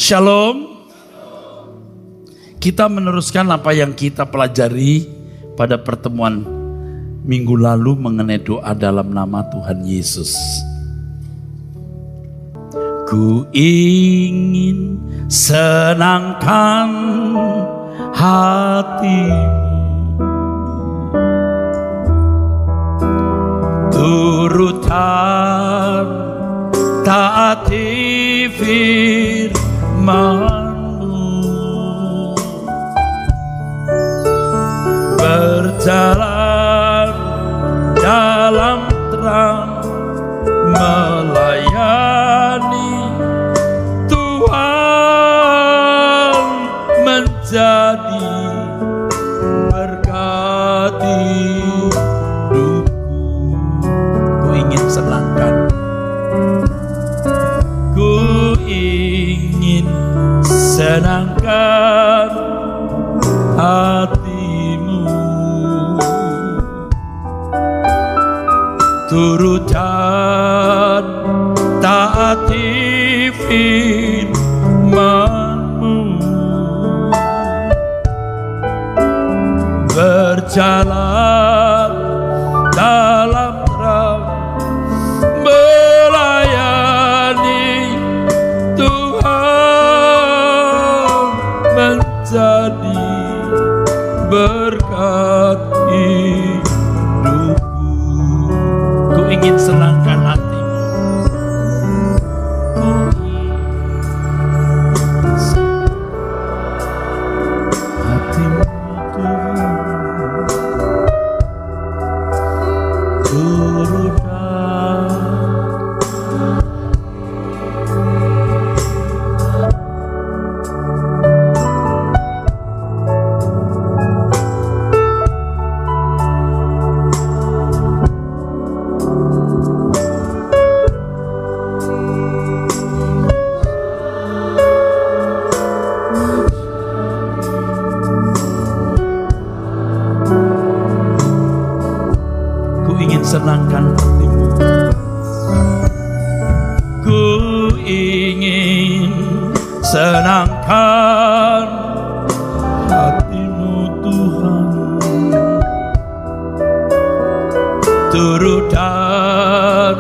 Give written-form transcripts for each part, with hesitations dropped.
Shalom. Kita meneruskan apa yang kita pelajari pada pertemuan minggu lalu mengenai doa dalam nama Tuhan Yesus. Ku ingin senangkan hatimu, turutkan taati firman-Mu, berjalan dalam terang, melayani Tuhan, menjadi berkat hidupku. Ku ingin senangkan, ku ingin senangkan hatimu, turut dan taati firman-Mu, berjalan dalam terang, melayani Tuhan, menjadi berkat hidupku. Ku ingin senangkan hatimu, ku ingin hatimu Tuhan, turut senangkan hatimu. Ku ingin senangkan hatimu Tuhan, turut dan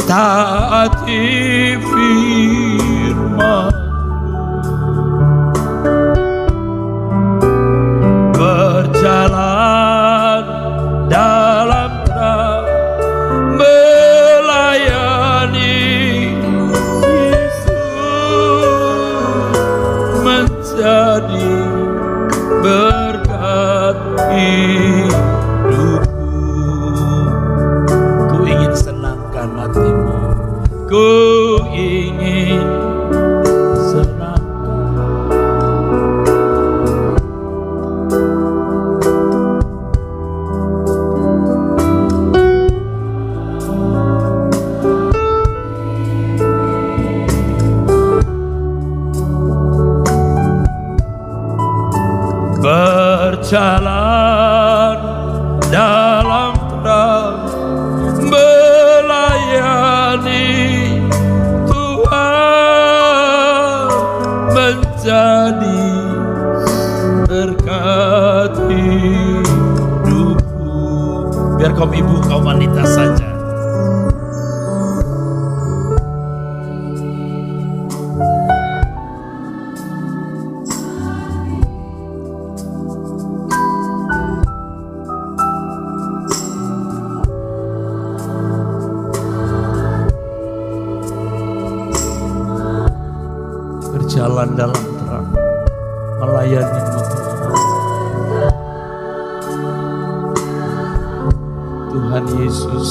taati firman-Mu, berjalan dalam terang, melayani Yesus, menjadi berkat hidupku. Ku ingin senangkan hatimu, ku ingin senangkan. Berjalan dalam terang, melayani Tuhan, menjadi berkat hidupku. Biar kaum ibu, kaum wanita saja. Berjalan dalam terang, melayani-Mu Tuhan Yesus.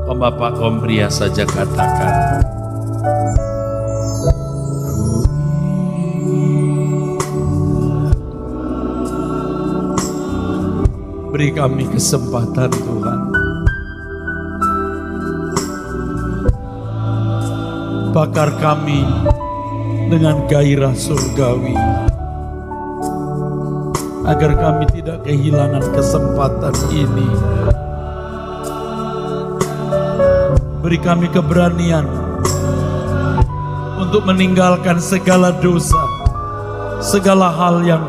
Kaum bapak, kaum pria saja katakan, beri kami kesempatan Tuhan, bakar kami dengan gairah surgawi. agar kami tidak kehilangan kesempatan ini. Beri kami keberanian untuk meninggalkan segala dosa, segala hal yang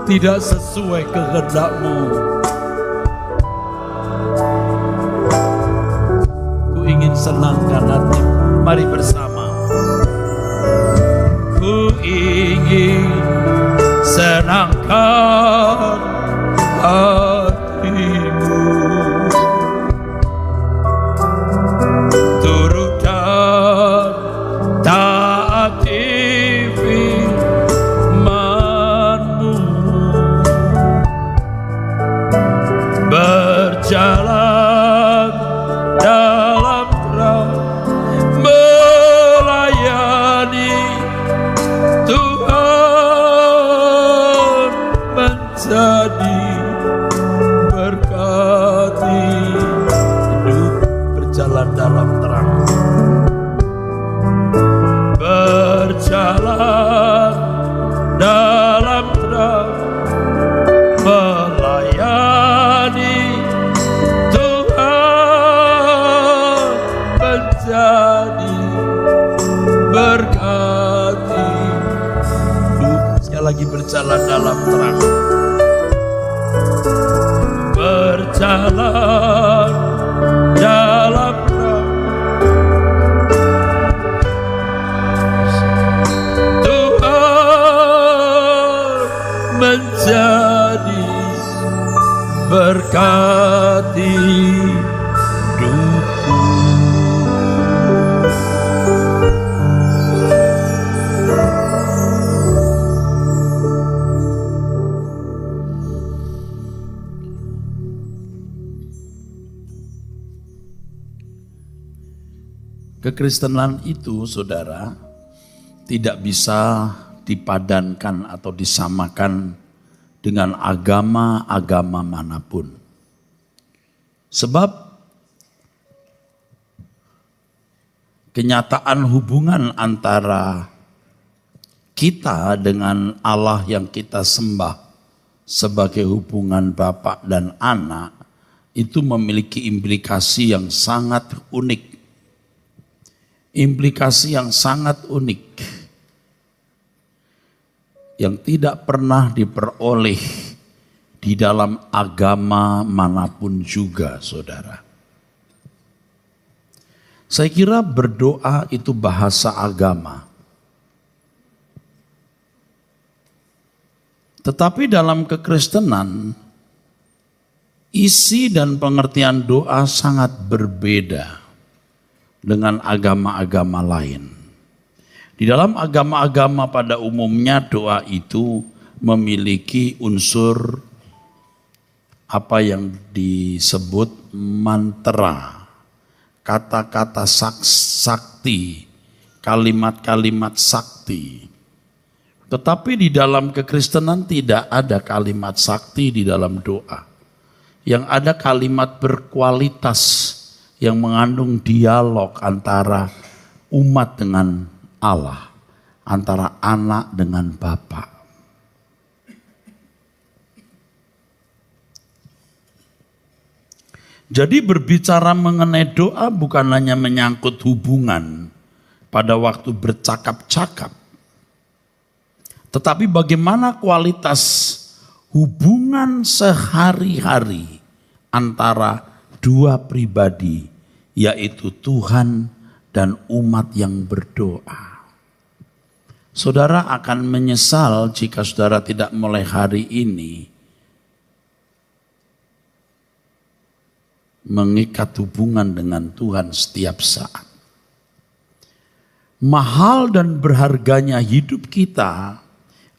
tidak sesuai kehendak-Mu. Ku ingin senangkan hati. Mari bersama. Ku ingin senangkan hatimu, turut dan taati firman-Mu, berjalan dalam terang, melayani Tuhan, menjadi berkati hidup berjalan dalam terang, berjalan dalam terang, melayani Tuhan, menjadi berkati hidup. Sekali lagi, berjalan dalam terang, berjalan dalam terang, Tuhan menjadi berkati hidupku. Kekristenan itu, saudara, tidak bisa dipadankan atau disamakan dengan agama-agama manapun. Sebab kenyataan hubungan antara kita dengan Allah yang kita sembah sebagai hubungan Bapa dan Anak itu memiliki implikasi yang sangat unik. Implikasi yang sangat unik yang tidak pernah diperoleh di dalam agama manapun juga, saudara. Saya kira berdoa itu bahasa agama. Tetapi dalam kekristenan, isi dan pengertian doa sangat berbeda dengan agama-agama lain. Di dalam agama-agama pada umumnya doa itu memiliki unsur apa yang disebut mantra, kata-kata sakti, kalimat-kalimat sakti. Tetapi di dalam kekristenan tidak ada kalimat sakti di dalam doa. Yang ada kalimat berkualitas yang mengandung dialog antara umat dengan Allah, antara anak dengan Bapa. Jadi berbicara mengenai doa bukan hanya menyangkut hubungan pada waktu bercakap-cakap, tetapi bagaimana kualitas hubungan sehari-hari antara dua pribadi, yaitu Tuhan dan umat yang berdoa. Saudara akan menyesal jika saudara tidak mulai hari ini mengikat hubungan dengan Tuhan setiap saat. Mahal dan berharganya hidup kita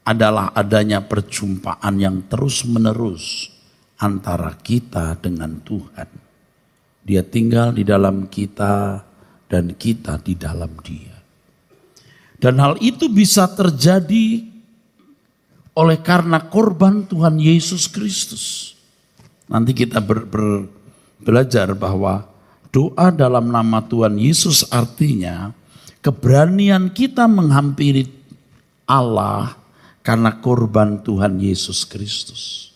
adalah adanya perjumpaan yang terus-menerus antara kita dengan Tuhan. Dia tinggal di dalam kita dan kita di dalam Dia. Dan hal itu bisa terjadi oleh karena korban Tuhan Yesus Kristus. Nanti kita belajar bahwa doa dalam nama Tuhan Yesus artinya keberanian kita menghampiri Allah karena korban Tuhan Yesus Kristus.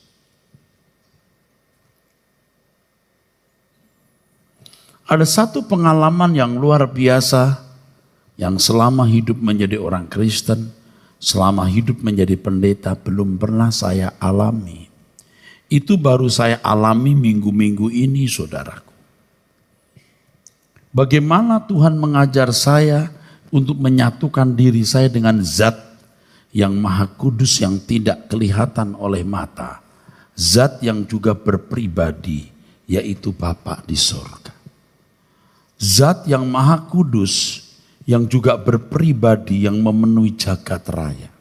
Ada satu pengalaman yang luar biasa yang selama hidup menjadi orang Kristen, selama hidup menjadi pendeta belum pernah saya alami. Itu baru saya alami minggu-minggu ini, saudaraku. Bagaimana Tuhan mengajar saya untuk menyatukan diri saya dengan zat yang maha kudus yang tidak kelihatan oleh mata. Zat yang juga berpribadi, yaitu Bapa di surga. Zat yang maha kudus yang juga berpribadi yang memenuhi jagat raya.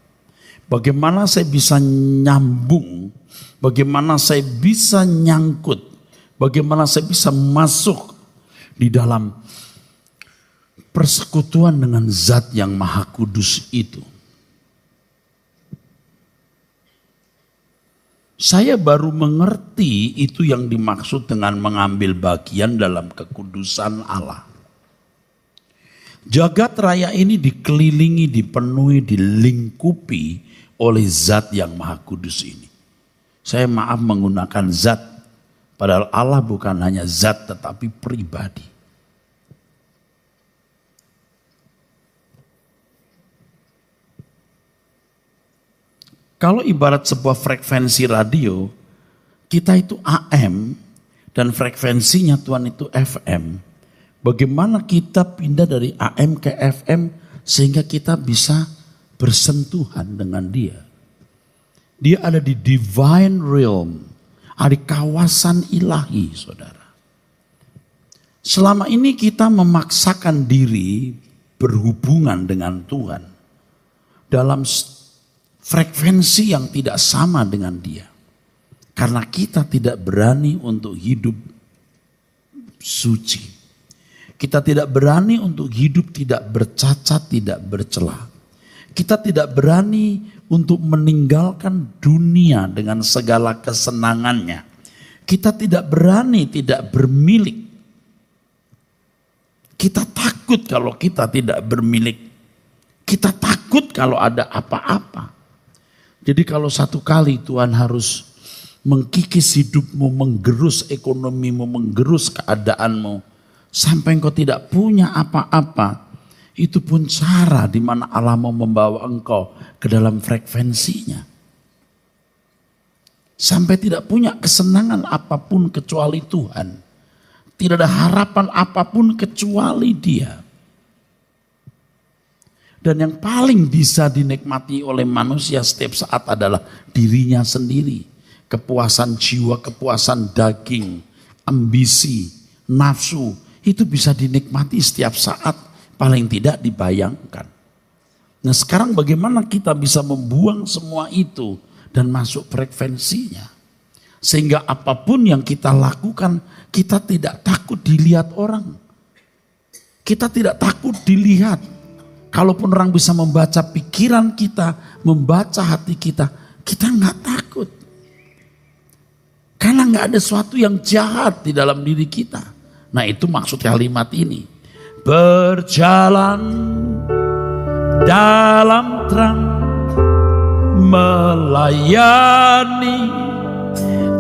Bagaimana saya bisa nyambung, bagaimana saya bisa nyangkut, bagaimana saya bisa masuk di dalam persekutuan dengan zat yang maha kudus itu. Saya baru mengerti itu yang dimaksud dengan mengambil bagian dalam kekudusan Allah. Jagat raya ini dikelilingi, dipenuhi, dilingkupi oleh zat yang maha kudus ini. Saya maaf menggunakan zat, padahal Allah bukan hanya zat tetapi pribadi. Kalau ibarat sebuah frekuensi radio, kita itu AM dan frekuensinya Tuhan itu FM. Bagaimana kita pindah dari AM ke FM sehingga kita bisa bersentuhan dengan Dia. Dia ada di divine realm, ada di kawasan ilahi, saudara. Selama ini kita memaksakan diri berhubungan dengan Tuhan dalam frekuensi yang tidak sama dengan Dia. Karena kita tidak berani untuk hidup suci. Kita tidak berani untuk hidup tidak bercacat, tidak bercela. Kita tidak berani untuk meninggalkan dunia dengan segala kesenangannya. Kita tidak berani tidak bermilik. Kita takut kalau kita tidak bermilik. Kita takut kalau ada apa-apa. Jadi kalau satu kali Tuhan harus mengkikis hidupmu, menggerus ekonomimu, menggerus keadaanmu, sampai engkau tidak punya apa-apa, itu pun cara di mana Allah mau membawa engkau ke dalam frekuensinya. Sampai tidak punya kesenangan apapun kecuali Tuhan. Tidak ada harapan apapun kecuali Dia. Dan yang paling bisa dinikmati oleh manusia setiap saat adalah dirinya sendiri. Kepuasan jiwa, kepuasan daging, ambisi, nafsu. Itu bisa dinikmati setiap saat, paling tidak dibayangkan. Nah sekarang bagaimana kita bisa membuang semua itu dan masuk frekuensinya. Sehingga apapun yang kita lakukan, kita tidak takut dilihat orang. Kita tidak takut dilihat. Kalaupun orang bisa membaca pikiran kita, membaca hati kita, kita nggak takut. Karena nggak ada sesuatu yang jahat di dalam diri kita. Nah itu maksud kalimat ini. Berjalan dalam terang, melayani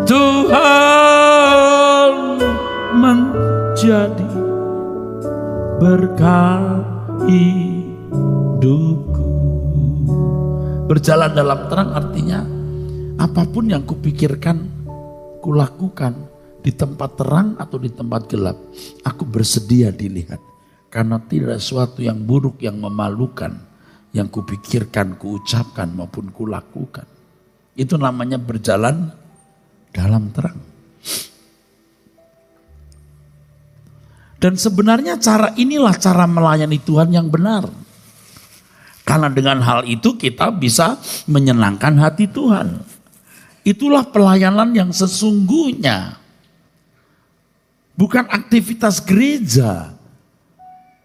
Tuhan, menjadi berkat hidupku. Berjalan dalam terang artinya apapun yang kupikirkan, kulakukan di tempat terang atau di tempat gelap, aku bersedia dilihat. Karena tidak ada sesuatu yang buruk, yang memalukan, yang kupikirkan, kuucapkan maupun kulakukan. Itu namanya berjalan dalam terang. Dan sebenarnya cara inilah cara melayani Tuhan yang benar. Karena dengan hal itu kita bisa menyenangkan hati Tuhan. Itulah pelayanan yang sesungguhnya. Bukan aktivitas gereja.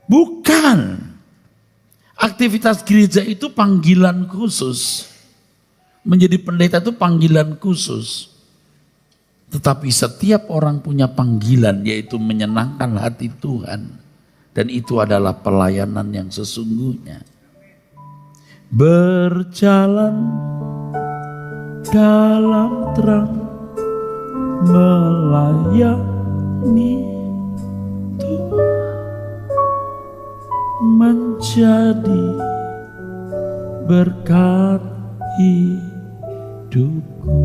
Bukan. Aktivitas gereja itu panggilan khusus. Menjadi pendeta itu panggilan khusus. Tetapi setiap orang punya panggilan, yaitu menyenangkan hati Tuhan. Dan itu adalah pelayanan yang sesungguhnya. Berjalan dalam terang melayani Tuhan, menjadi berkat hidupku.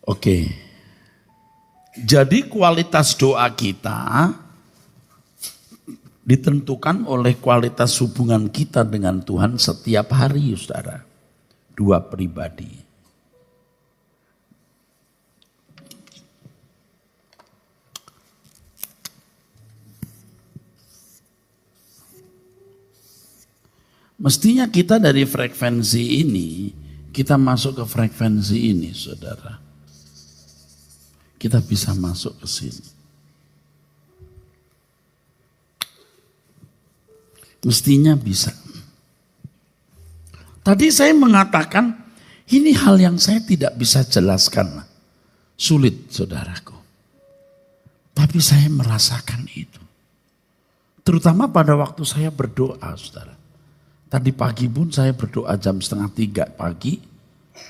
Oke. Jadi kualitas doa kita ditentukan oleh kualitas hubungan kita dengan Tuhan setiap hari, saudara. Dua pribadi. Mestinya kita dari frekuensi ini, kita masuk ke frekuensi ini, saudara. Kita bisa masuk ke sini. Mestinya bisa. Tadi saya mengatakan, ini hal yang saya tidak bisa jelaskan. Sulit, saudaraku. Tapi saya merasakan itu. Terutama pada waktu saya berdoa, saudara. Tadi pagi pun saya berdoa jam 2:30 pagi.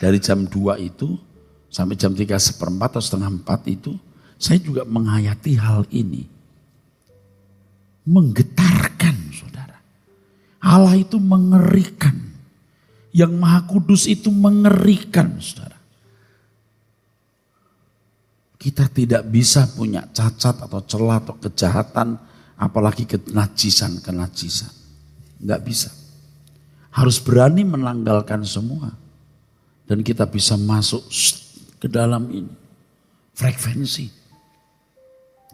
Dari jam 2 itu sampai jam 3:15 atau 3:30 itu. Saya juga menghayati hal ini. Menggetarkan, saudara. Allah itu mengerikan. Yang Maha Kudus itu mengerikan, saudara. Kita tidak bisa punya cacat atau celah atau kejahatan, apalagi kenajisan. Enggak bisa. Harus berani menanggalkan semua. Dan kita bisa masuk ke dalam ini. Frekuensi.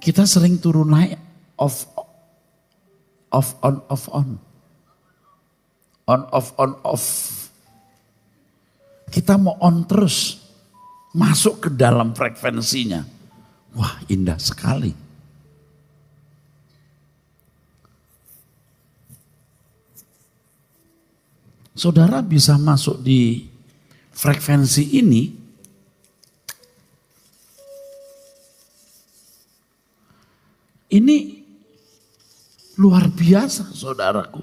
Kita sering turun naik, off, on. On, off. Kita mau on terus. Masuk ke dalam frekuensinya. Wah, indah sekali. Saudara bisa masuk di frekuensi ini. Ini luar biasa, saudaraku.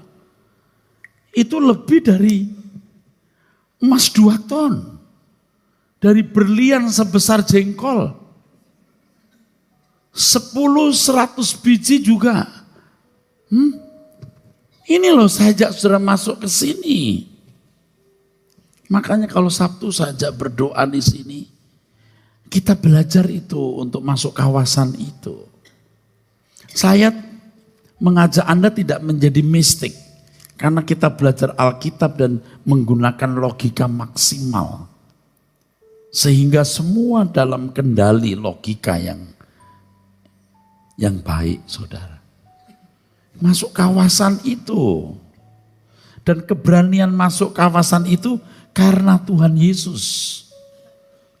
Itu lebih dari emas 2 ton. Dari berlian sebesar jengkol. 10-100 biji juga. Ini loh saya ajak saudara masuk ke sini. Makanya kalau Sabtu saya ajak berdoa di sini. Kita belajar itu untuk masuk kawasan itu. Saya mengajak Anda tidak menjadi mistik. Karena kita belajar Alkitab dan menggunakan logika maksimal. Sehingga semua dalam kendali logika yang baik, saudara. Masuk kawasan itu. Dan keberanian masuk kawasan itu karena Tuhan Yesus.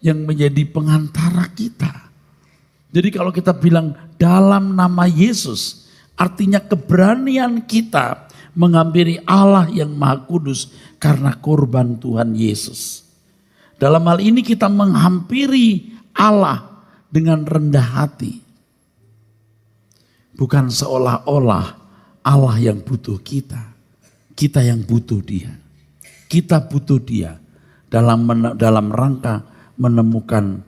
Yang menjadi pengantara kita. Jadi kalau kita bilang dalam nama Yesus. Artinya keberanian kita menghampiri Allah yang Maha Kudus karena korban Tuhan Yesus. Dalam hal ini kita menghampiri Allah dengan rendah hati. Bukan seolah-olah Allah yang butuh kita. Kita yang butuh dia. Kita butuh dia dalam rangka menemukan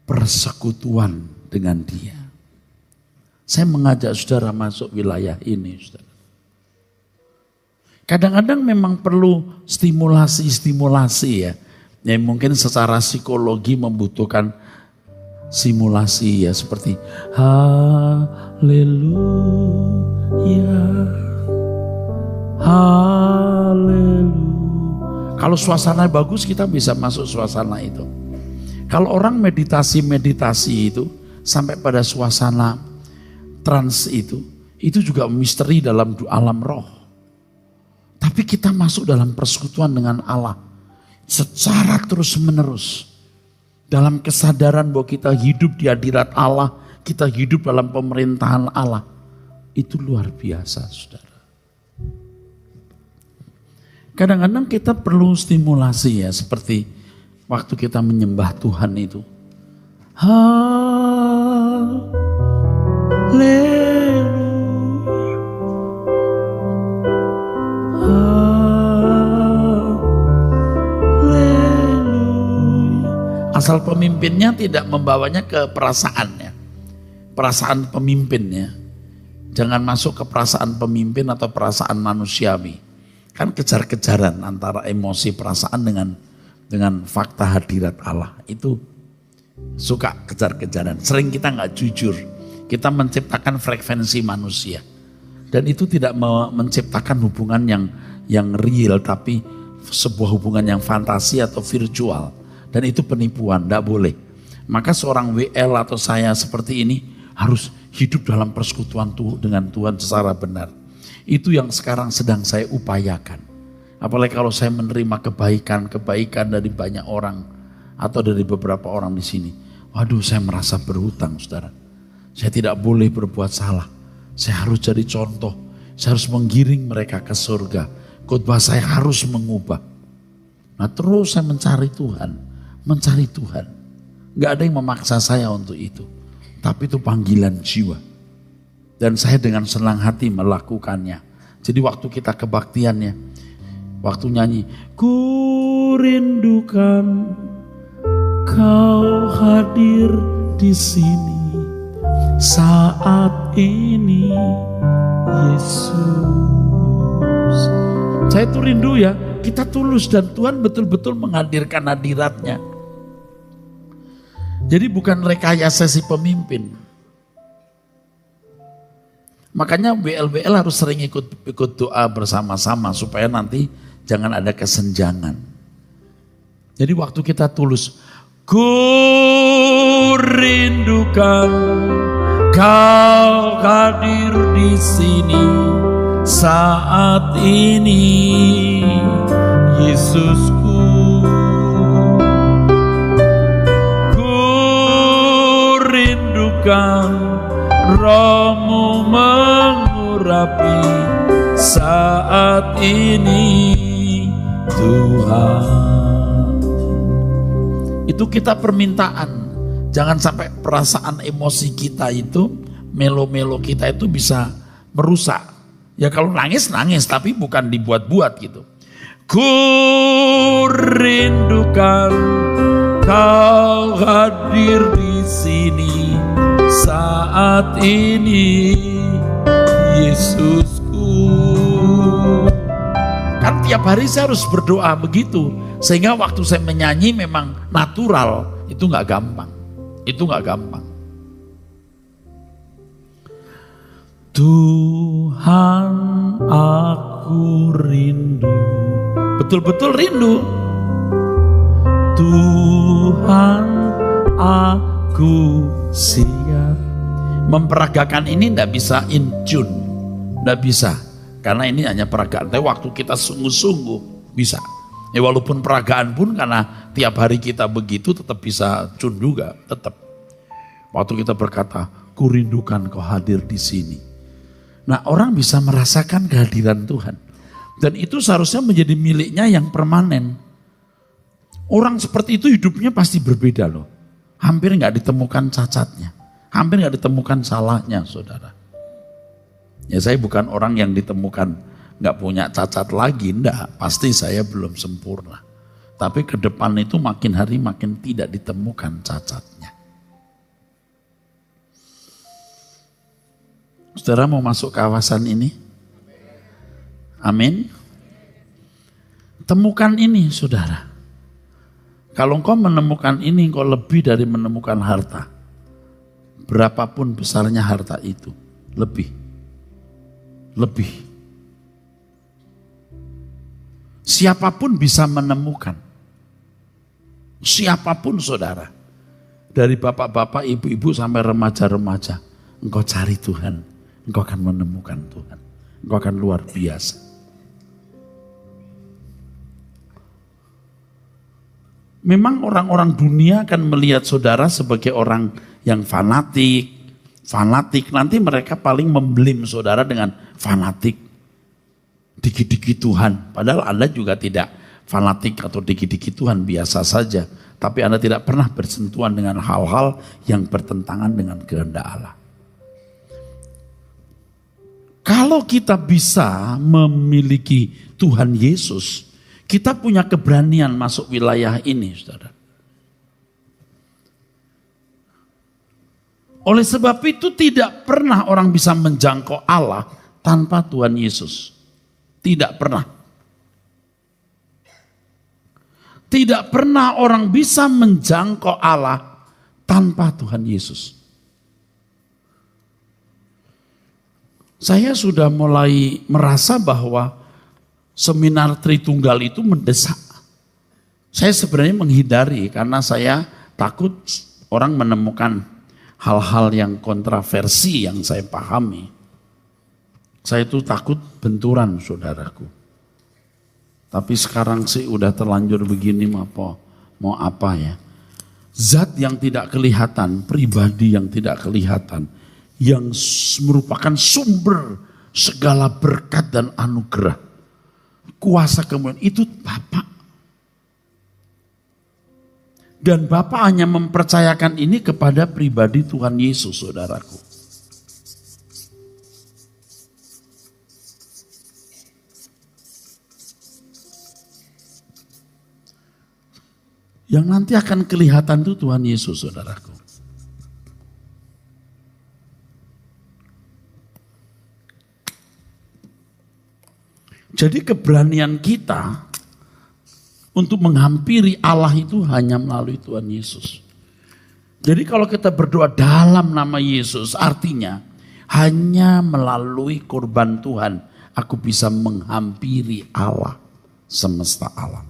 persekutuan dengan dia. Saya mengajak saudara masuk wilayah ini, saudara. Kadang-kadang memang perlu stimulasi ya. Ya mungkin secara psikologi membutuhkan simulasi ya seperti haleluya. Haleluya. Kalau suasana bagus kita bisa masuk suasana itu. Kalau orang meditasi itu sampai pada suasana trans itu juga misteri dalam alam roh. Tapi kita masuk dalam persekutuan dengan Allah secara terus-menerus. Dalam kesadaran bahwa kita hidup di hadirat Allah, kita hidup dalam pemerintahan Allah. Itu luar biasa, saudara. Kadang-kadang kita perlu stimulasi ya, seperti waktu kita menyembah Tuhan itu. Haleluya. pemimpinnya tidak membawanya ke perasaannya. Perasaan pemimpinnya. Jangan masuk ke perasaan pemimpin atau perasaan manusiawi. Kan kejar-kejaran antara emosi perasaan dengan fakta hadirat Allah. Itu suka kejar-kejaran. Sering kita nggak jujur. Kita menciptakan frekuensi manusia. Dan itu tidak menciptakan hubungan yang real, tapi sebuah hubungan yang fantasi atau virtual. Dan itu penipuan, tidak boleh. Maka seorang WL atau saya seperti ini harus hidup dalam persekutuan dengan Tuhan secara benar. Itu yang sekarang sedang saya upayakan. Apalagi kalau saya menerima kebaikan dari banyak orang atau dari beberapa orang di sini. Waduh, saya merasa berhutang, saudara. Saya tidak boleh berbuat salah. Saya harus jadi contoh. Saya harus menggiring mereka ke surga. Khotbah saya harus mengubah. Nah, terus saya mencari Tuhan. Gak ada yang memaksa saya untuk itu. Tapi itu panggilan jiwa. Dan saya dengan senang hati melakukannya. Jadi waktu kita kebaktiannya, waktu nyanyi, ku rindukan kau hadir di sini saat ini, Yesus. Saya tuh rindu ya, kita tulus dan Tuhan betul-betul menghadirkan hadiratnya. Jadi bukan rekayasa si pemimpin. Makanya WL harus sering ikut doa bersama-sama supaya nanti jangan ada kesenjangan. Jadi waktu kita tulus, ku rindukan kau hadir di sini saat ini, Yesusku. Rohmu mengurapi saat ini, Tuhan. Itu kita permintaan. Jangan sampai perasaan emosi kita itu, melo-melo kita itu bisa merusak. Ya kalau nangis, tapi bukan dibuat-buat gitu. Ku rindukan kau hadir di sini saat ini, Yesusku. Kan tiap hari saya harus berdoa begitu, sehingga waktu saya menyanyi memang natural. Itu nggak gampang. Tuhan, aku rindu, betul-betul rindu. Tuhan, aku siap. Memperagakan ini tidak bisa in tune, tidak bisa, karena ini hanya peragaan. Tapi waktu kita sungguh-sungguh bisa. Ya walaupun peragaan pun karena tiap hari kita begitu tetap bisa tune juga, tetap. Waktu kita berkata, ku rindukan kau hadir di sini. Nah, orang bisa merasakan kehadiran Tuhan. Dan itu seharusnya menjadi miliknya yang permanen. Orang seperti itu hidupnya pasti berbeda loh. Hampir nggak ditemukan cacatnya. Hampir nggak ditemukan salahnya, saudara. Ya saya bukan orang yang ditemukan nggak punya cacat lagi, enggak. Pasti saya belum sempurna. Tapi ke depan itu makin hari makin tidak ditemukan cacatnya. Saudara mau masuk kawasan ini? Amin. Temukan ini, saudara. Kalau engkau menemukan ini, engkau lebih dari menemukan harta. Berapapun besarnya harta itu, lebih. Siapapun bisa menemukan. Siapapun, saudara. Dari bapak-bapak, ibu-ibu sampai remaja-remaja. Engkau cari Tuhan. Engkau akan menemukan Tuhan. Engkau akan luar biasa. Memang orang-orang dunia akan melihat saudara sebagai orang yang fanatik. Nanti mereka paling memblim saudara dengan fanatik. Dikit-dikit Tuhan. Padahal Anda juga tidak fanatik atau dikit-dikit Tuhan, biasa saja. Tapi Anda tidak pernah bersentuhan dengan hal-hal yang bertentangan dengan kehendak Allah. Kalau kita bisa memiliki Tuhan Yesus, kita punya keberanian masuk wilayah ini, saudara. Oleh sebab itu tidak pernah orang bisa menjangkau Allah tanpa Tuhan Yesus. Tidak pernah. Tidak pernah orang bisa menjangkau Allah tanpa Tuhan Yesus. Saya sudah mulai merasa bahwa seminar Tritunggal itu mendesak. Saya sebenarnya menghindari karena saya takut orang menemukan hal-hal yang kontroversi yang saya pahami. Saya itu takut benturan, saudaraku. Tapi sekarang sih udah terlanjur begini, mau apa ya. Zat yang tidak kelihatan, pribadi yang tidak kelihatan, yang merupakan sumber segala berkat dan anugerah. Kuasa kemuliaan itu Bapa. Dan Bapa hanya mempercayakan ini kepada pribadi Tuhan Yesus, saudaraku. Yang nanti akan kelihatan itu Tuhan Yesus, saudaraku. Jadi keberanian kita untuk menghampiri Allah itu hanya melalui Tuhan Yesus. Jadi kalau kita berdoa dalam nama Yesus, artinya hanya melalui korban Tuhan aku bisa menghampiri Allah, semesta alam.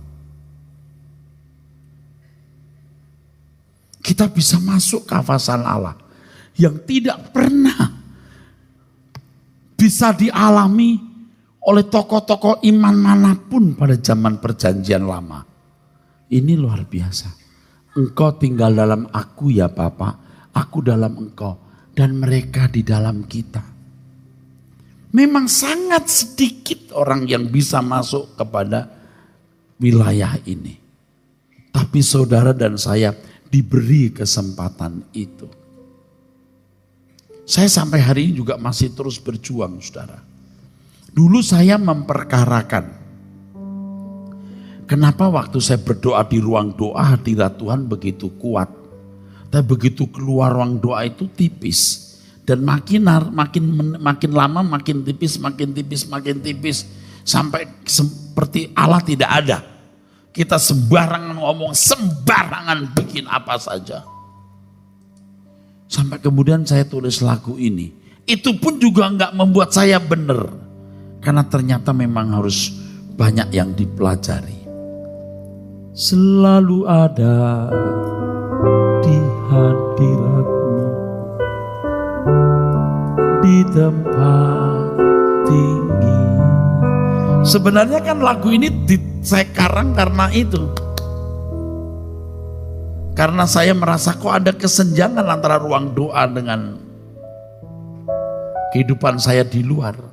Kita bisa masuk kawasan Allah yang tidak pernah bisa dialami oleh tokoh-tokoh iman manapun pada zaman perjanjian lama. Ini luar biasa. Engkau tinggal dalam aku ya Bapa, aku dalam engkau, dan mereka di dalam kita. Memang sangat sedikit orang yang bisa masuk kepada wilayah ini. Tapi saudara dan saya diberi kesempatan itu. Saya sampai hari ini juga masih terus berjuang, saudara. Dulu saya memperkarakan. Kenapa waktu saya berdoa di ruang doa hadirat Tuhan begitu kuat. Tapi begitu keluar ruang doa itu tipis. Dan makin lama makin tipis, makin tipis. Sampai seperti Allah tidak ada. Kita sembarangan ngomong, sembarangan bikin apa saja. Sampai kemudian saya tulis lagu ini. Itu pun juga enggak membuat saya benar. Karena ternyata memang harus banyak yang dipelajari. Selalu ada di hadirat-Mu, di tempat tinggi. Sebenarnya kan lagu ini saya karang karena itu. Karena saya merasa kok ada kesenjangan antara ruang doa dengan kehidupan saya di luar.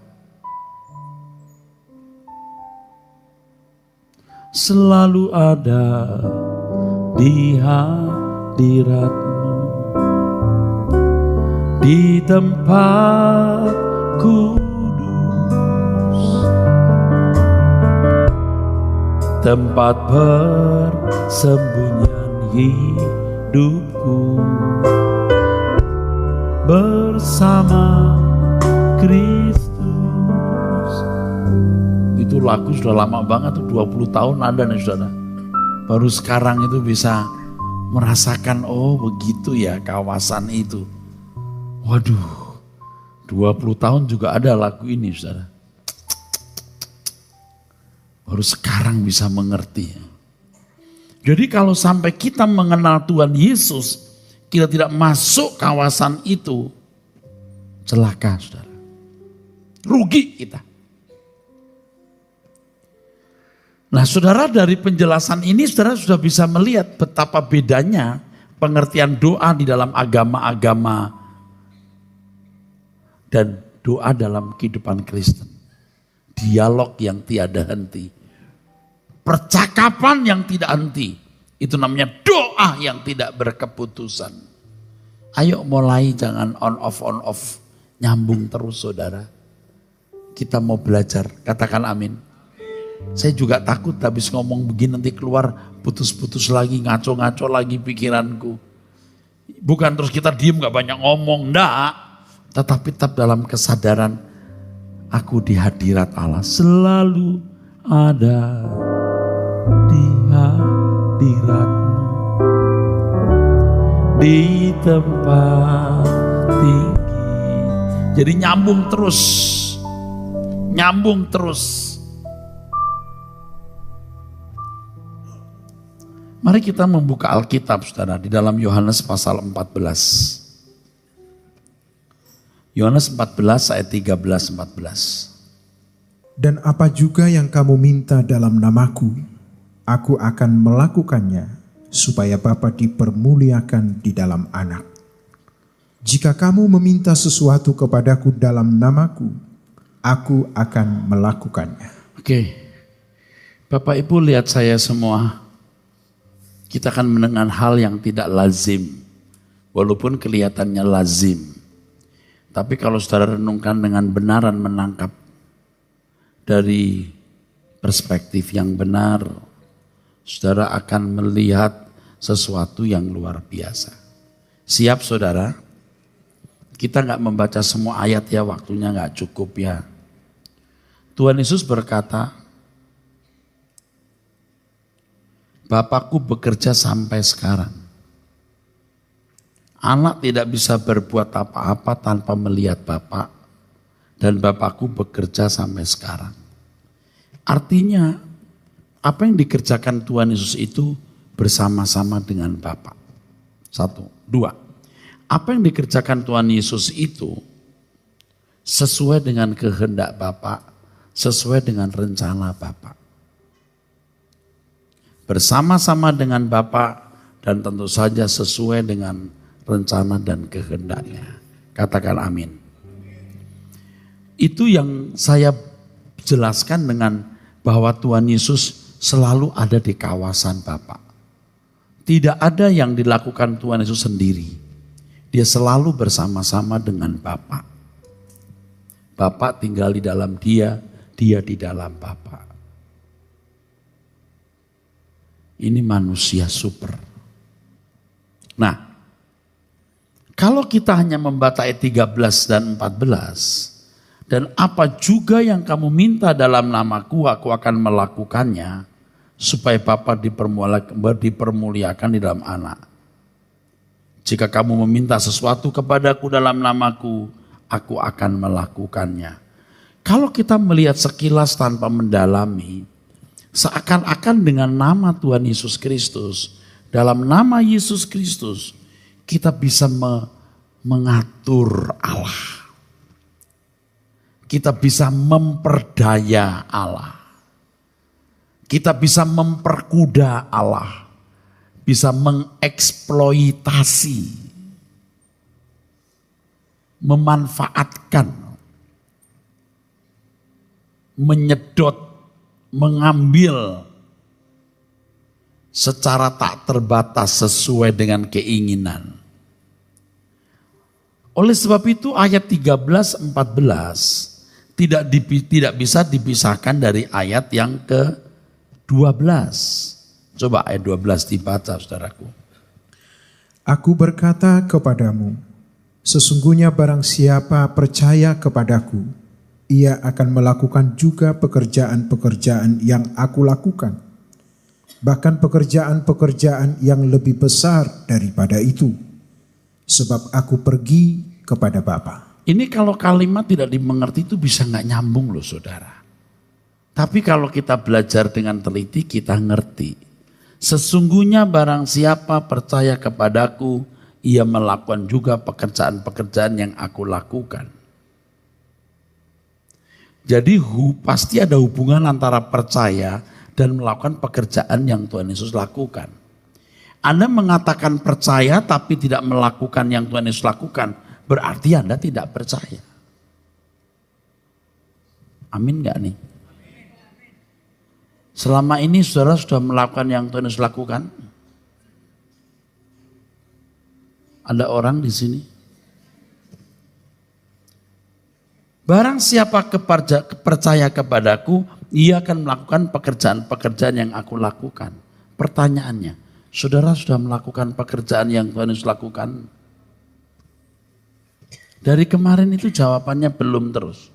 Selalu ada di hadirat-Mu, di tempat kudus, tempat persembunyian hidupku, bersama Kristus. Itu lagu sudah lama banget tuh, 20 tahun ada nih saudara. Baru sekarang itu bisa merasakan, oh begitu ya kawasan itu. Waduh, 20 tahun juga ada lagu ini saudara. Baru sekarang bisa mengerti. Jadi kalau sampai kita mengenal Tuhan Yesus, kita tidak masuk kawasan itu, celaka saudara. Rugi kita. Nah saudara, dari penjelasan ini saudara sudah bisa melihat betapa bedanya pengertian doa di dalam agama-agama dan doa dalam kehidupan Kristen. Dialog yang tiada henti. Percakapan yang tidak henti. Itu namanya doa yang tidak berkeputusan. Ayo mulai, jangan on off. Nyambung terus saudara. Kita mau belajar, katakan amin. Saya juga takut habis ngomong begini nanti keluar putus-putus lagi, ngaco-ngaco lagi pikiranku. Bukan terus kita diem gak banyak ngomong, enggak. Tetapi tetap dalam kesadaran, aku di hadirat Allah selalu ada di hadiratmu, di tempat tinggi. Jadi nyambung terus. Mari kita membuka Alkitab, saudara, di dalam Yohanes pasal 14. Yohanes 14 ayat 13-14. Dan apa juga yang kamu minta dalam namaku, aku akan melakukannya, supaya Bapa dipermuliakan di dalam Anak. Jika kamu meminta sesuatu kepadaku dalam namaku, aku akan melakukannya. Oke, Bapak Ibu lihat saya semua. Kita akan mendengar hal yang tidak lazim, walaupun kelihatannya lazim. Tapi kalau saudara renungkan dengan benaran, menangkap dari perspektif yang benar, saudara akan melihat sesuatu yang luar biasa. Siap saudara? Kita nggak membaca semua ayat ya, waktunya nggak cukup ya. Tuhan Yesus berkata, Bapakku bekerja sampai sekarang. Anak tidak bisa berbuat apa-apa tanpa melihat Bapak. Dan Bapakku bekerja sampai sekarang. Artinya, apa yang dikerjakan Tuhan Yesus itu bersama-sama dengan Bapak. 1, 2. Apa yang dikerjakan Tuhan Yesus itu sesuai dengan kehendak Bapak, sesuai dengan rencana Bapak. Bersama-sama dengan Bapa dan tentu saja sesuai dengan rencana dan kehendaknya. Katakan amin. Itu yang saya jelaskan dengan bahwa Tuhan Yesus selalu ada di kawasan Bapa. Tidak ada yang dilakukan Tuhan Yesus sendiri. Dia selalu bersama-sama dengan Bapa. Bapa tinggal di dalam dia di dalam Bapa. Ini manusia super. Nah, kalau kita hanya membaca ayat 13 dan 14, dan apa juga yang kamu minta dalam namaku, aku akan melakukannya, supaya Bapa dipermuliakan di dalam Anak. Jika kamu meminta sesuatu kepadaku dalam namaku, aku akan melakukannya. Kalau kita melihat sekilas tanpa mendalami, seakan-akan dengan nama Tuhan Yesus Kristus, dalam nama Yesus Kristus, kita bisa mengatur Allah. Kita bisa memperdaya Allah. Kita bisa memperkuda Allah. Bisa mengeksploitasi. Memanfaatkan. Menyedot. Mengambil secara tak terbatas sesuai dengan keinginan. Oleh sebab itu ayat 13-14 tidak bisa dipisahkan dari ayat yang ke-12. Coba ayat 12 dibaca saudaraku. Aku berkata kepadamu, sesungguhnya barang siapa percaya kepadaku, ia akan melakukan juga pekerjaan-pekerjaan yang aku lakukan. Bahkan pekerjaan-pekerjaan yang lebih besar daripada itu. Sebab aku pergi kepada Bapa. Ini kalau kalimat tidak dimengerti itu bisa nggak nyambung loh saudara. Tapi kalau kita belajar dengan teliti kita ngerti. Sesungguhnya barang siapa percaya kepadaku, ia melakukan juga pekerjaan-pekerjaan yang aku lakukan. Jadi pasti ada hubungan antara percaya dan melakukan pekerjaan yang Tuhan Yesus lakukan. Anda mengatakan percaya tapi tidak melakukan yang Tuhan Yesus lakukan, berarti Anda tidak percaya. Amin gak nih? Selama ini saudara sudah melakukan yang Tuhan Yesus lakukan? Ada orang di sini? Barang siapa percaya kepadaku, ia akan melakukan pekerjaan-pekerjaan yang aku lakukan. Pertanyaannya, Saudara sudah melakukan pekerjaan yang Tuhan Yesus lakukan? Dari kemarin itu jawabannya belum terus.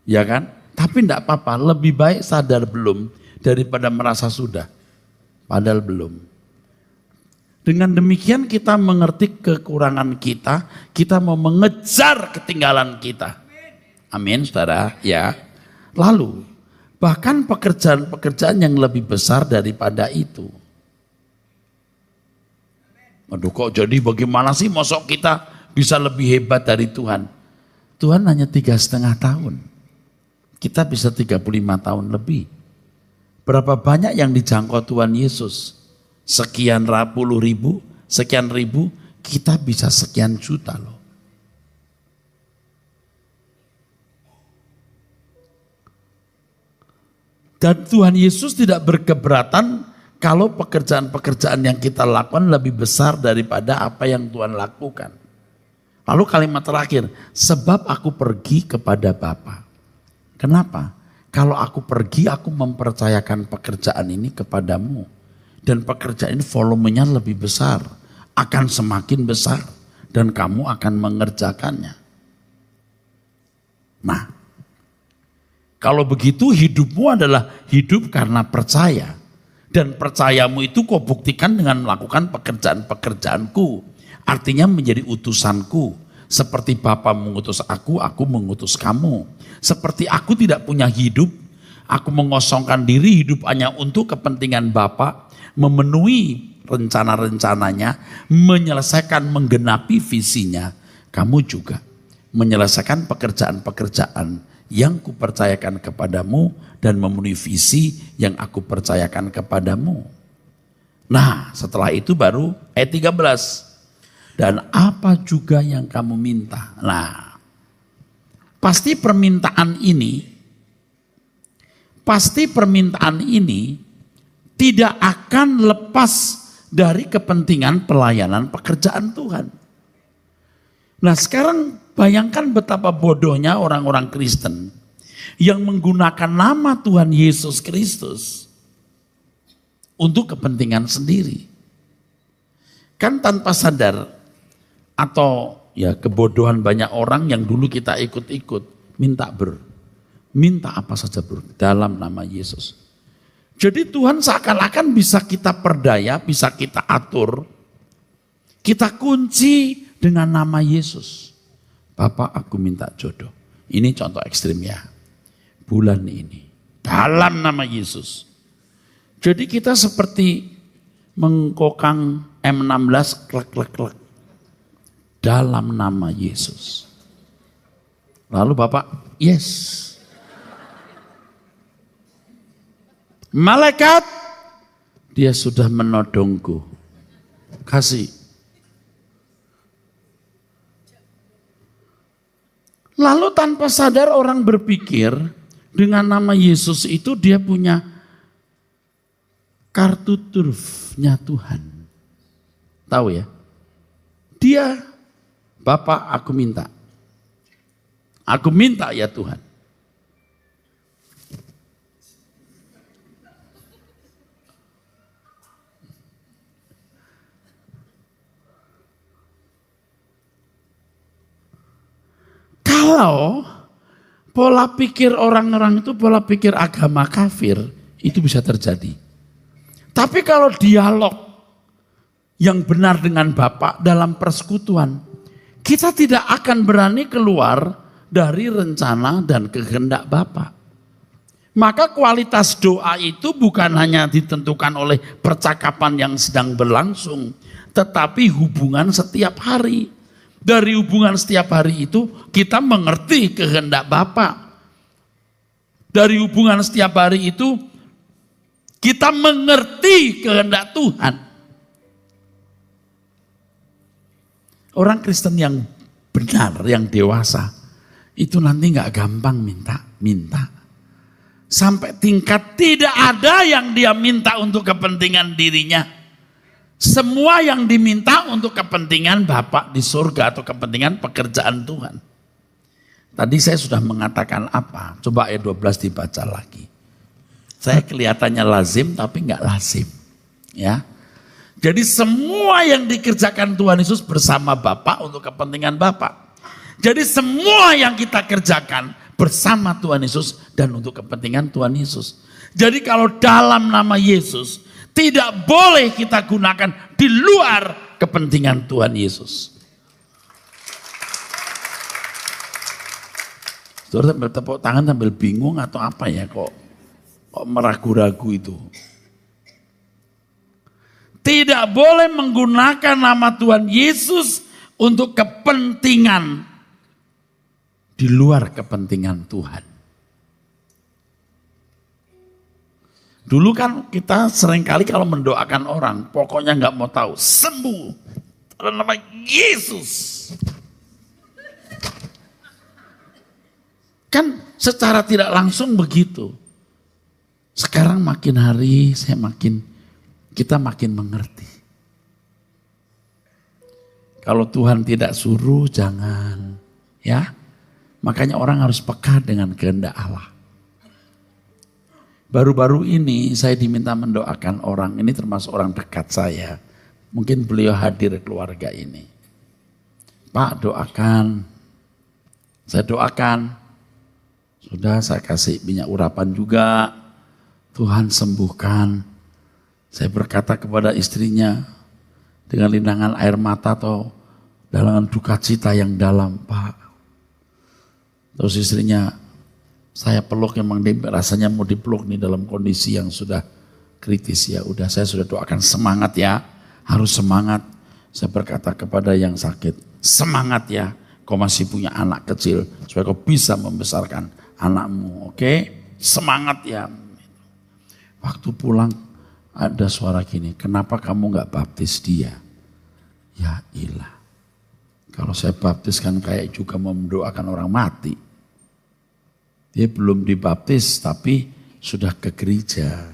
Ya kan? Tapi enggak apa-apa, lebih baik sadar belum daripada merasa sudah. Padahal belum. Dengan demikian kita mengerti kekurangan kita, kita mau mengejar ketinggalan kita. Amin, saudara. Ya. Lalu, bahkan pekerjaan-pekerjaan yang lebih besar daripada itu. Aduh, kok jadi bagaimana sih mosok kita bisa lebih hebat dari Tuhan? Tuhan hanya 3,5 tahun. Kita bisa 35 tahun lebih. Berapa banyak yang dijangkau Tuhan Yesus? Sekian puluh ribu, sekian ribu, kita bisa sekian juta loh. Dan Tuhan Yesus tidak berkeberatan kalau pekerjaan-pekerjaan yang kita lakukan lebih besar daripada apa yang Tuhan lakukan. Lalu kalimat terakhir, sebab aku pergi kepada Bapa. Kenapa? Kalau aku pergi, aku mempercayakan pekerjaan ini kepadamu. Dan pekerjaan ini volumenya lebih besar, akan semakin besar. Dan kamu akan mengerjakannya. Nah, kalau begitu hidupmu adalah hidup karena percaya. Dan percayamu itu kau buktikan dengan melakukan pekerjaan-pekerjaanku. Artinya menjadi utusanku. Seperti Bapa mengutus aku mengutus kamu. Seperti aku tidak punya hidup, aku mengosongkan diri hidup hanya untuk kepentingan Bapa, memenuhi rencana-rencananya, menyelesaikan, menggenapi visinya. Kamu juga menyelesaikan pekerjaan-pekerjaan yang kupercayakan kepadamu dan memenuhi visi yang aku percayakan kepadamu. Nah, setelah itu baru ayat 13. Dan apa juga yang kamu minta. Nah, pasti permintaan ini tidak akan lepas dari kepentingan pelayanan pekerjaan Tuhan. Nah, sekarang bayangkan betapa bodohnya orang-orang Kristen yang menggunakan nama Tuhan Yesus Kristus untuk kepentingan sendiri. Kan tanpa sadar, atau ya kebodohan banyak orang yang dulu kita ikut-ikut, minta apa saja dalam nama Yesus. Jadi Tuhan seakan-akan bisa kita perdaya, bisa kita atur, kita kunci dengan nama Yesus. Bapak, aku minta jodoh. Ini contoh ekstrim ya. Bulan ini dalam nama Yesus. Jadi kita seperti mengkokang M16 klek dalam nama Yesus. Lalu Bapak, yes. Malaikat, dia sudah menodongku. Kasih. Lalu tanpa sadar orang berpikir dengan nama Yesus itu dia punya kartu turufnya Tuhan. Tahu ya? Dia, Bapak aku minta. Aku minta ya Tuhan. Kalau pola pikir orang-orang itu pola pikir agama kafir, itu bisa terjadi. Tapi kalau dialog yang benar dengan Bapa dalam persekutuan, kita tidak akan berani keluar dari rencana dan kehendak Bapa. Maka kualitas doa itu bukan hanya ditentukan oleh percakapan yang sedang berlangsung, tetapi hubungan setiap hari. Dari hubungan setiap hari itu kita mengerti kehendak Bapa. Dari hubungan setiap hari itu kita mengerti kehendak Tuhan. Orang Kristen yang benar, yang dewasa, itu nanti gak gampang minta. Sampai tingkat tidak ada yang dia minta untuk kepentingan dirinya. Semua yang diminta untuk kepentingan Bapa di surga atau kepentingan pekerjaan Tuhan. Tadi saya sudah mengatakan apa? Coba ayat 12 dibaca lagi. Saya kelihatannya lazim tapi enggak lazim. Ya. Jadi semua yang dikerjakan Tuhan Yesus bersama Bapa untuk kepentingan Bapa. Jadi semua yang kita kerjakan bersama Tuhan Yesus dan untuk kepentingan Tuhan Yesus. Jadi kalau dalam nama Yesus tidak boleh kita gunakan di luar kepentingan Tuhan Yesus. Saudara sambil tepuk tangan sambil bingung atau apa ya kok meragu-ragu itu. Tidak boleh menggunakan nama Tuhan Yesus untuk kepentingan di luar kepentingan Tuhan. Dulu kan kita seringkali kalau mendoakan orang, pokoknya nggak mau tahu, sembuh dalam nama Yesus. Kan secara tidak langsung begitu. Sekarang makin hari kita makin mengerti. Kalau Tuhan tidak suruh jangan, ya. Makanya orang harus peka dengan kehendak Allah. Baru-baru ini saya diminta mendoakan orang, ini termasuk orang dekat saya. Mungkin beliau hadir keluarga ini. Pak doakan, saya doakan. Sudah saya kasih minyak urapan juga, Tuhan sembuhkan. Saya berkata kepada istrinya dengan linangan air mata atau dengan duka cita yang dalam, Pak. Terus istrinya, saya peluk memang rasanya mau dipeluk nih dalam kondisi yang sudah kritis ya. Udah saya sudah doakan semangat ya, harus semangat. Saya berkata kepada yang sakit, semangat ya, kau masih punya anak kecil supaya kau bisa membesarkan anakmu, oke? Semangat ya. Waktu pulang ada suara gini, kenapa kamu gak baptis dia? Ya ilah, kalau saya baptis kan kayak juga mendoakan orang mati. Dia belum dibaptis tapi sudah ke gereja.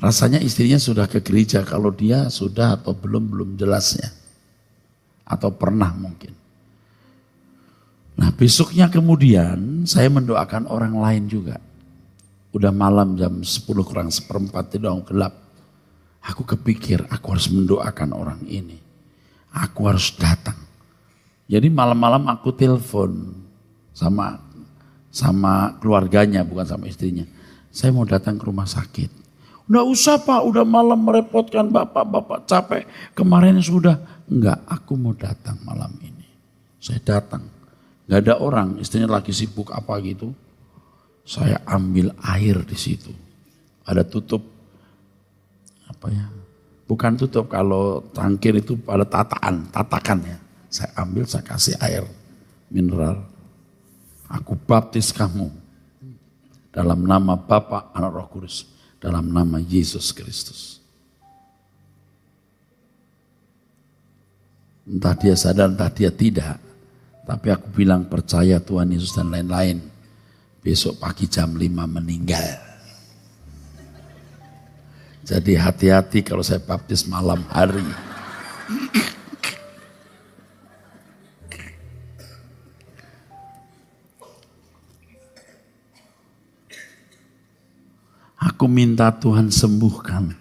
Rasanya istrinya sudah ke gereja, kalau dia sudah atau belum jelasnya. Atau pernah mungkin. Nah besoknya kemudian saya mendoakan orang lain juga. Udah malam jam 10:04 di doang gelap. Aku kepikir aku harus mendoakan orang ini. Aku harus datang. Jadi malam-malam aku telepon sama keluarganya, bukan sama istrinya. Saya mau datang ke rumah sakit. Nggak usah Pak, udah malam merepotkan bapak capek. Kemarin sudah. Enggak, aku mau datang malam ini. Saya datang. Nggak ada orang, istrinya lagi sibuk apa gitu. Saya ambil air di situ. Ada tutup, apa ya? Bukan tutup, kalau tangkir itu pada tatakan ya. Saya ambil, saya kasih air mineral. Aku baptis kamu dalam nama Bapa, Anak, Roh Kudus, dalam nama Yesus Kristus. Entah dia sadar, entah dia tidak. Tapi aku bilang percaya Tuhan Yesus dan lain-lain. Besok pagi jam 5 meninggal. Jadi hati-hati kalau saya baptis malam hari. Aku minta Tuhan sembuhkan.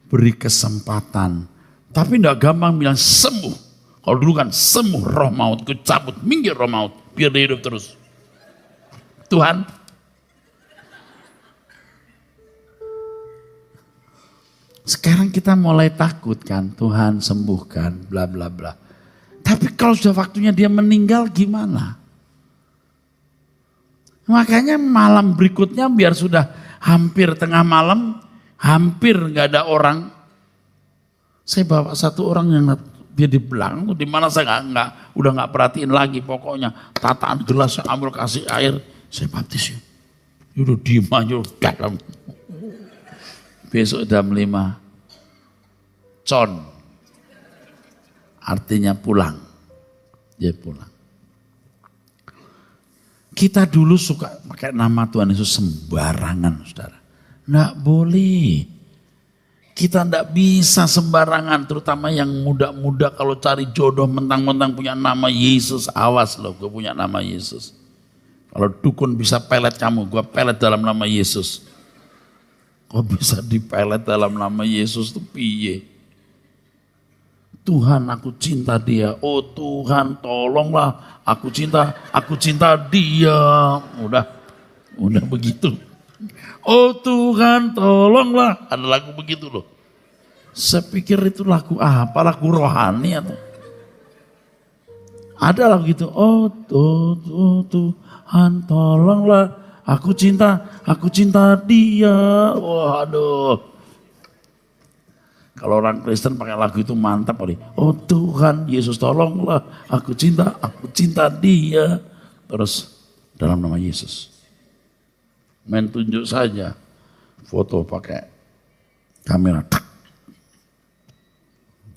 Beri kesempatan. Tapi enggak gampang bilang sembuh. Kalau dulu kan sembuh roh maut. Ku cabut, minggir roh maut. Biar dia hidup terus. Tuhan. Sekarang kita mulai takut kan, Tuhan sembuhkan, bla bla bla. Tapi kalau sudah waktunya dia meninggal gimana? Makanya malam berikutnya biar sudah hampir tengah malam, hampir nggak ada orang. Saya bawa satu orang yang dia di belakang, di mana saya udah nggak perhatiin lagi. Pokoknya tataan gelas saya ambil kasih air. Saya baptis ya. Udah diem aja dalam. Besok jam 5. Con. Artinya pulang. Dia pulang. Kita dulu suka pakai nama Tuhan Yesus sembarangan, saudara. Nggak boleh. Kita nggak bisa sembarangan, terutama yang muda-muda kalau cari jodoh mentang-mentang punya nama Yesus. Awas loh, gue punya nama Yesus. Kalau dukun bisa pelet kamu, gue pelet dalam nama Yesus. Kok bisa dipelet dalam nama Yesus tuh piye? Tuhan, aku cinta dia. Oh Tuhan, tolonglah, aku cinta dia. Udah begitu. Oh Tuhan, tolonglah. Ada lagu begitu loh. Saya pikir itu lagu apa? Lagu rohani atau? Ada lagu gitu. Oh Tuhan, tolonglah. Aku cinta dia. Waduh. Kalau orang Kristen pakai lagu itu mantap kali. Oh Tuhan, Yesus tolonglah. Aku cinta dia. Terus dalam nama Yesus. Main tunjuk saja. Foto pakai kamera.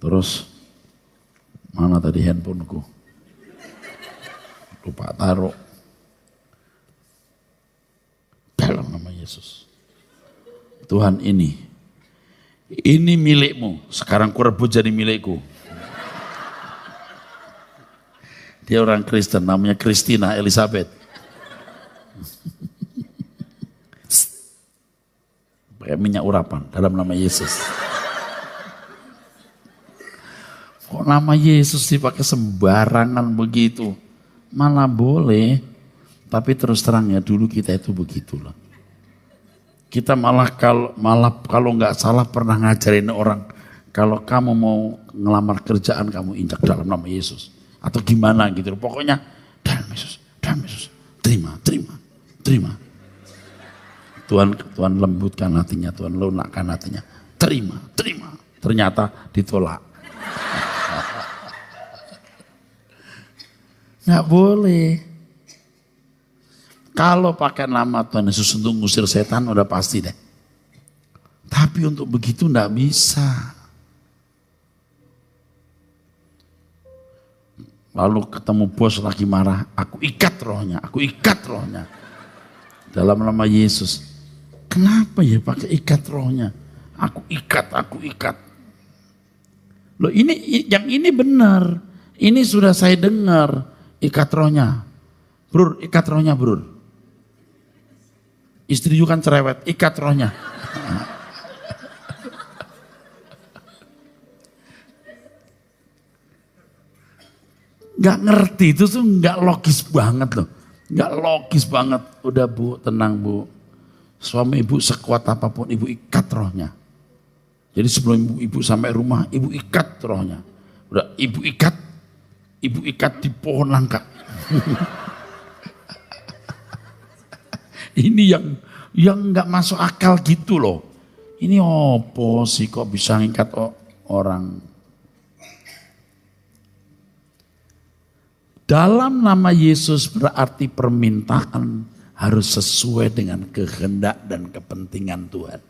Terus mana tadi handphoneku? Lupa taruh. Dalam nama Yesus. Tuhan ini milikmu. Sekarang kurebut jadi milikku. Dia orang Kristen, namanya Christina Elizabeth. Pakai minyak urapan dalam nama Yesus. Kok nama Yesus dipakai sembarangan begitu? Malah boleh. Tapi terus terang ya, dulu kita itu begitulah. Kita malah kalau nggak salah pernah ngajarin orang, kalau kamu mau ngelamar kerjaan kamu injak dalam nama Yesus atau gimana gitu. Pokoknya dalam Yesus, terima. Tuhan lembutkan hatinya, Tuhan lunakkan hatinya. Terima. Ternyata ditolak. Nggak boleh. Kalau pakai nama Tuhan Yesus untuk ngusir setan udah pasti deh. Tapi untuk begitu enggak bisa. Lalu ketemu bos lagi marah, aku ikat rohnya. Dalam nama Yesus. Kenapa ya pakai ikat rohnya? Aku ikat. Loh yang ini benar. Ini sudah saya dengar. Ikat rohnya. Brur, ikat rohnya brur. Istri juga kan cerewet, ikat rohnya. Gak ngerti, itu tuh gak logis banget loh. Gak logis banget. Udah Bu, tenang Bu. Suami Ibu sekuat apapun, Ibu ikat rohnya. Jadi sebelum ibu sampai rumah, Ibu ikat rohnya. Udah Ibu ikat di pohon langka. Ini yang nggak masuk akal gitu loh. Ini opo sih kok bisa ngikat orang? Dalam nama Yesus berarti permintaan harus sesuai dengan kehendak dan kepentingan Tuhan.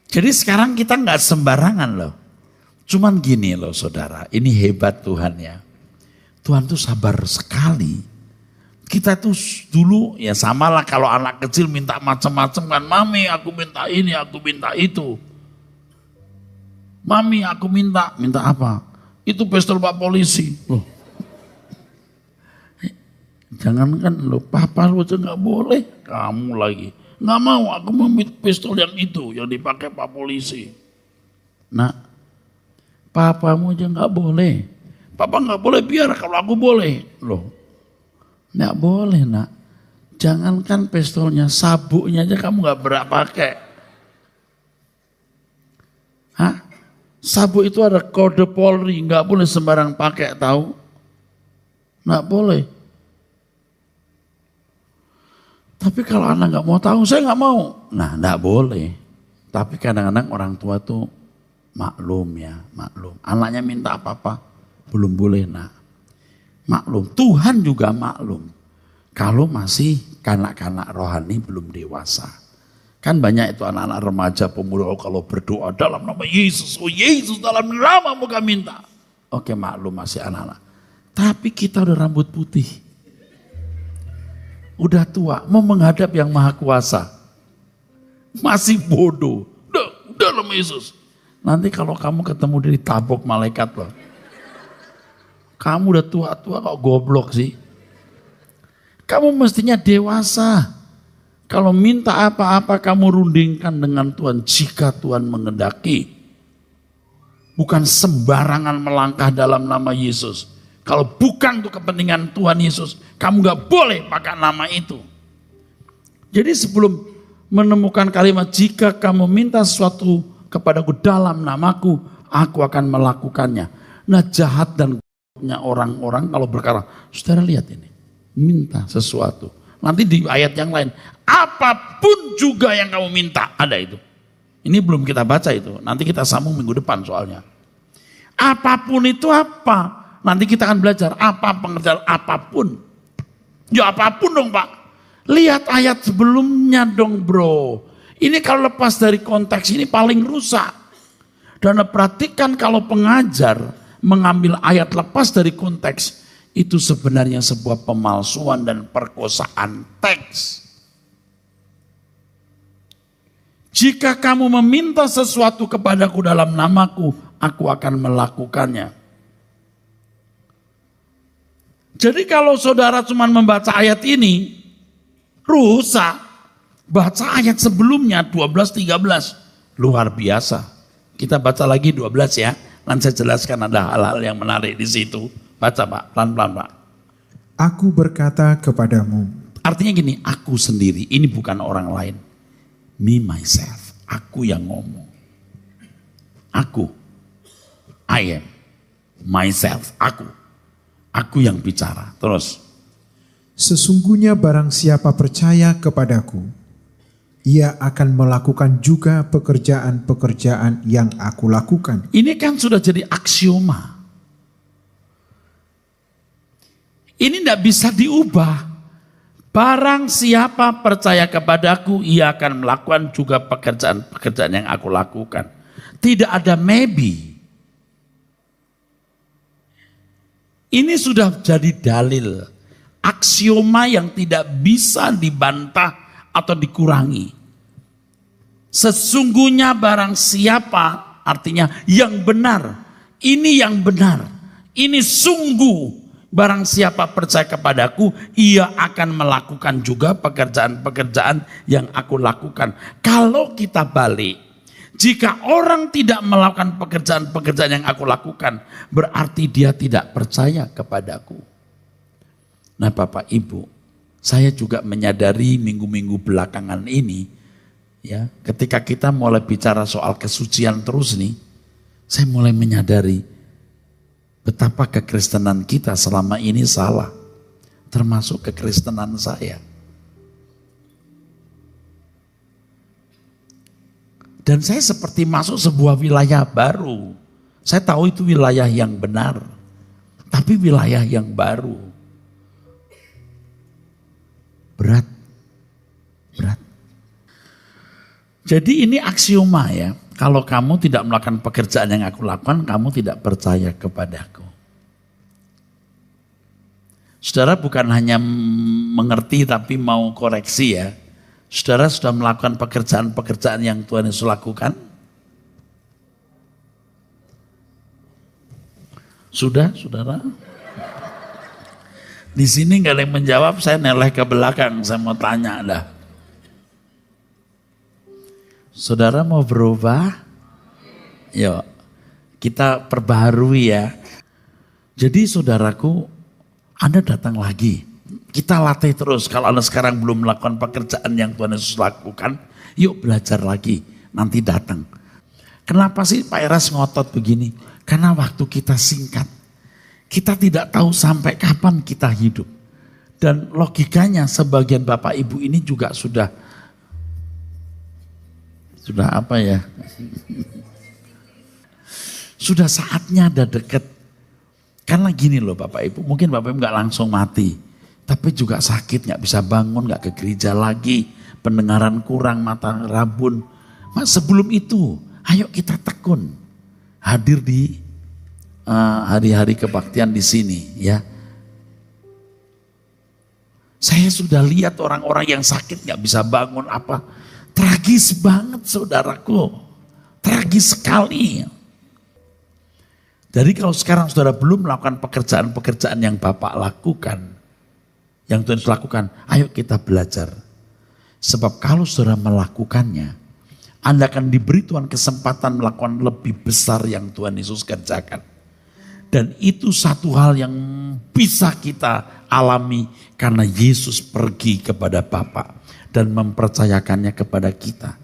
Jadi sekarang kita nggak sembarangan loh. Cuman gini loh saudara, ini hebat Tuhan ya. Tuhan tuh sabar sekali. Kita tuh dulu ya samalah kalau anak kecil minta macam-macam kan. Mami aku minta ini, aku minta itu. Mami aku minta apa? Itu pistol Pak Polisi. Loh. Jangankan lo, papa lo aja gak boleh. Kamu lagi. Gak mau, aku mau pistol yang itu, yang dipakai Pak Polisi. Nah, papamu aja gak boleh. Papa gak boleh biar kalau aku boleh. Loh. Nggak boleh nak, jangankan pistolnya, sabuknya aja kamu nggak berhak pakai. Hah? Sabuk itu ada kode Polri, nggak boleh sembarang pakai tahu? Nggak boleh. Tapi kalau anak nggak mau tahu, saya nggak mau. Nah nggak boleh. Tapi kadang-kadang orang tua tuh maklum. Anaknya minta apa-apa, belum boleh nak. Maklum, Tuhan juga maklum. Kalau masih kanak-kanak rohani belum dewasa. Kan banyak itu anak-anak remaja pemuda kalau berdoa dalam nama Yesus. Oh Yesus dalam namamu kami minta. Oke maklum masih anak-anak. Tapi kita udah rambut putih. Udah tua, mau menghadap yang maha kuasa. Masih bodoh. Dalam Yesus. Nanti kalau kamu ketemu dari tabok malaikat loh. Kamu udah tua-tua kok goblok sih. Kamu mestinya dewasa. Kalau minta apa-apa kamu rundingkan dengan Tuhan jika Tuhan mengendaki. Bukan sembarangan melangkah dalam nama Yesus. Kalau bukan untuk kepentingan Tuhan Yesus, kamu gak boleh pakai nama itu. Jadi sebelum menemukan kalimat, jika kamu minta sesuatu kepadaku dalam namaku, aku akan melakukannya. Nah, jahat dan orang-orang kalau berkata, saudara lihat ini, minta sesuatu. Nanti di ayat yang lain, apapun juga yang kamu minta, ada itu. Ini belum kita baca itu, nanti kita sambung minggu depan soalnya. Apapun itu apa? Nanti kita akan belajar apa pengertian apapun. Ya apapun dong Pak. Lihat ayat sebelumnya dong bro. Ini kalau lepas dari konteks ini paling rusak. Dan perhatikan kalau pengajar mengambil ayat lepas dari konteks, itu sebenarnya sebuah pemalsuan dan perkosaan teks. Jika kamu meminta sesuatu kepadaku dalam namaku, aku akan melakukannya. Jadi kalau saudara cuma membaca ayat ini, rusak. Baca ayat sebelumnya 12-13. Luar biasa. Kita baca lagi 12 ya. Nanti saya jelaskan ada hal-hal yang menarik di situ. Baca Pak, pelan-pelan Pak. Aku berkata kepadamu. Artinya gini, aku sendiri, ini bukan orang lain. Me, myself, aku yang ngomong. Aku, I am, myself, aku. Aku yang bicara. Terus. Sesungguhnya barang siapa percaya kepadaku, ia akan melakukan juga pekerjaan-pekerjaan yang aku lakukan. Ini kan sudah jadi aksioma. Ini tidak bisa diubah. Barang siapa percaya kepadaku, ia akan melakukan juga pekerjaan-pekerjaan yang aku lakukan. Tidak ada maybe. Ini sudah jadi dalil. Aksioma yang tidak bisa dibantah atau dikurangi. Sesungguhnya barang siapa, artinya yang benar. Ini yang benar. Ini sungguh. Barang siapa percaya kepadaku, ia akan melakukan juga pekerjaan-pekerjaan yang aku lakukan. Kalau kita balik, jika orang tidak melakukan pekerjaan-pekerjaan yang aku lakukan, berarti dia tidak percaya kepadaku. Nah Bapak Ibu, saya juga menyadari minggu-minggu belakangan ini, ya, ketika kita mulai bicara soal kesucian terus nih, saya mulai menyadari betapa kekristenan kita selama ini salah, termasuk kekristenan saya. Dan saya seperti masuk sebuah wilayah baru. Saya tahu itu wilayah yang benar, tapi wilayah yang baru. Berat. Jadi ini aksioma ya. Kalau kamu tidak melakukan pekerjaan yang aku lakukan, kamu tidak percaya kepadaku. Saudara bukan hanya mengerti tapi mau koreksi ya. Saudara sudah melakukan pekerjaan-pekerjaan yang Tuhan Yesus lakukan? Sudah, saudara? Di sini nggak ada yang menjawab, saya neleh ke belakang, saya mau tanya dah. Saudara mau berubah? Yuk, kita perbaharui ya. Jadi saudaraku, Anda datang lagi. Kita latih terus. Kalau Anda sekarang belum melakukan pekerjaan yang Tuhan Yesus lakukan, yuk belajar lagi. Nanti datang. Kenapa sih Pak Eras ngotot begini? Karena waktu kita singkat. Kita tidak tahu sampai kapan kita hidup. Dan logikanya sebagian Bapak Ibu ini juga sudah apa ya? Sudah saatnya ada dekat. Karena gini loh Bapak Ibu, mungkin Bapak Ibu nggak langsung mati, tapi juga sakit, nggak bisa bangun, nggak ke gereja lagi, pendengaran kurang, mata rabun. Mas sebelum itu, ayo kita tekun, hadir di hari-hari kebaktian di sini, ya. Saya sudah lihat orang-orang yang sakit nggak bisa bangun apa, tragis banget saudaraku, tragis sekali. Jadi kalau sekarang saudara belum melakukan pekerjaan-pekerjaan yang Bapak lakukan, yang Tuhan lakukan, ayo kita belajar. Sebab kalau saudara melakukannya, Anda akan diberi Tuhan kesempatan melakukan lebih besar yang Tuhan Yesus kerjakan. Dan itu satu hal yang bisa kita alami karena Yesus pergi kepada Bapa dan mempercayakannya kepada kita.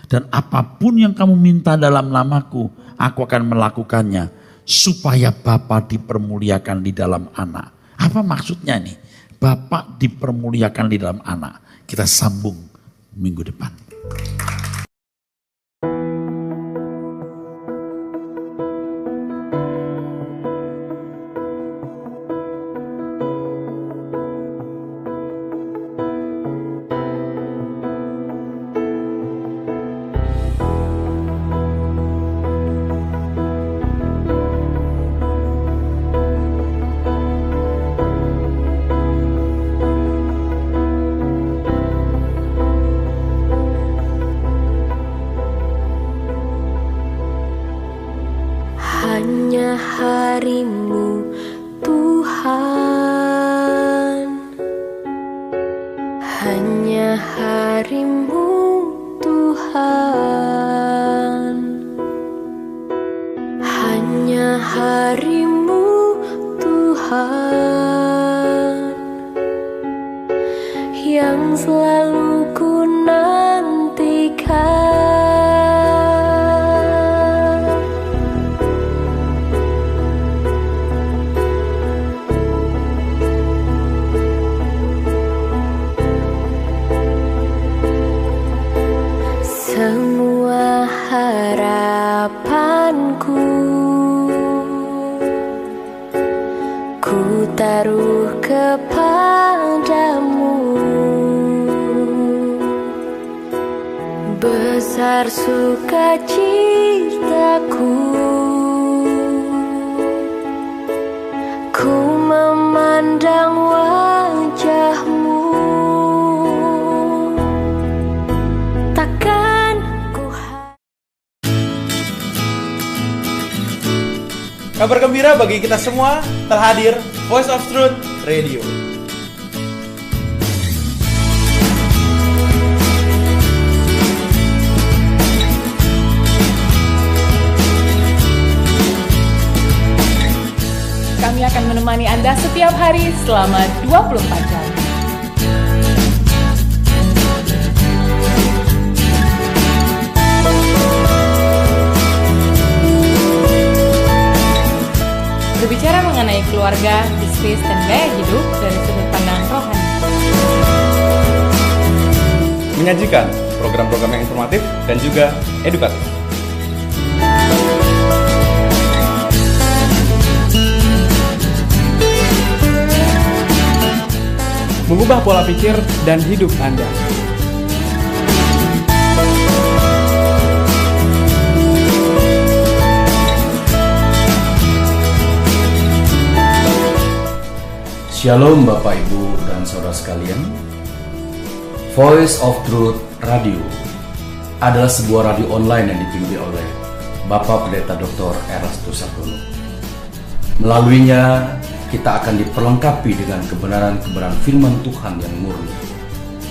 Dan apapun yang kamu minta dalam namaku, aku akan melakukannya supaya Bapa dipermuliakan di dalam Anak. Apa maksudnya nih? Bapa dipermuliakan di dalam Anak. Kita sambung minggu depan. Hanya harimu Tuhan, hanya harimu Tuhan, hanya harimu Tuhan, yang selalu ku nantikan. Semua harapanku ku taruh kepadamu. Besar sukacitaku, ku memandang wajahmu. Kabar gembira bagi kita semua, telah hadir Voice of Truth Radio. Kami akan menemani Anda setiap hari selama 24 jam. Berbicara mengenai keluarga, bisnis, dan gaya hidup dari sudut pandang rohani. Menyajikan program-program yang informatif dan juga edukatif. Mengubah pola pikir dan hidup Anda. Shalom Bapak Ibu dan Saudara sekalian. Voice of Truth Radio adalah sebuah radio online yang dipimpin oleh Bapak Pendeta Dr. Erastus Sartono. Melaluinya kita akan diperlengkapi dengan kebenaran-kebenaran firman Tuhan yang murni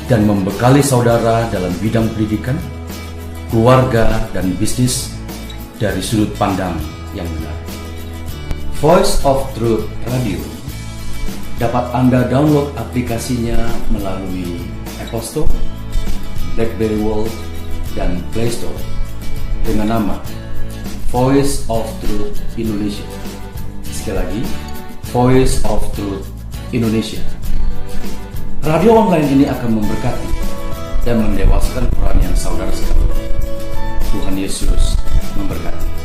dan membekali saudara dalam bidang pendidikan, keluarga, dan bisnis dari sudut pandang yang benar. Voice of Truth Radio dapat Anda download aplikasinya melalui Apple Store, BlackBerry World, dan Play Store dengan nama Voice of Truth Indonesia. Sekali lagi, Voice of Truth Indonesia. Radio online ini akan memberkati dan mendewaskan peran yang saudara sekalian. Tuhan Yesus memberkati.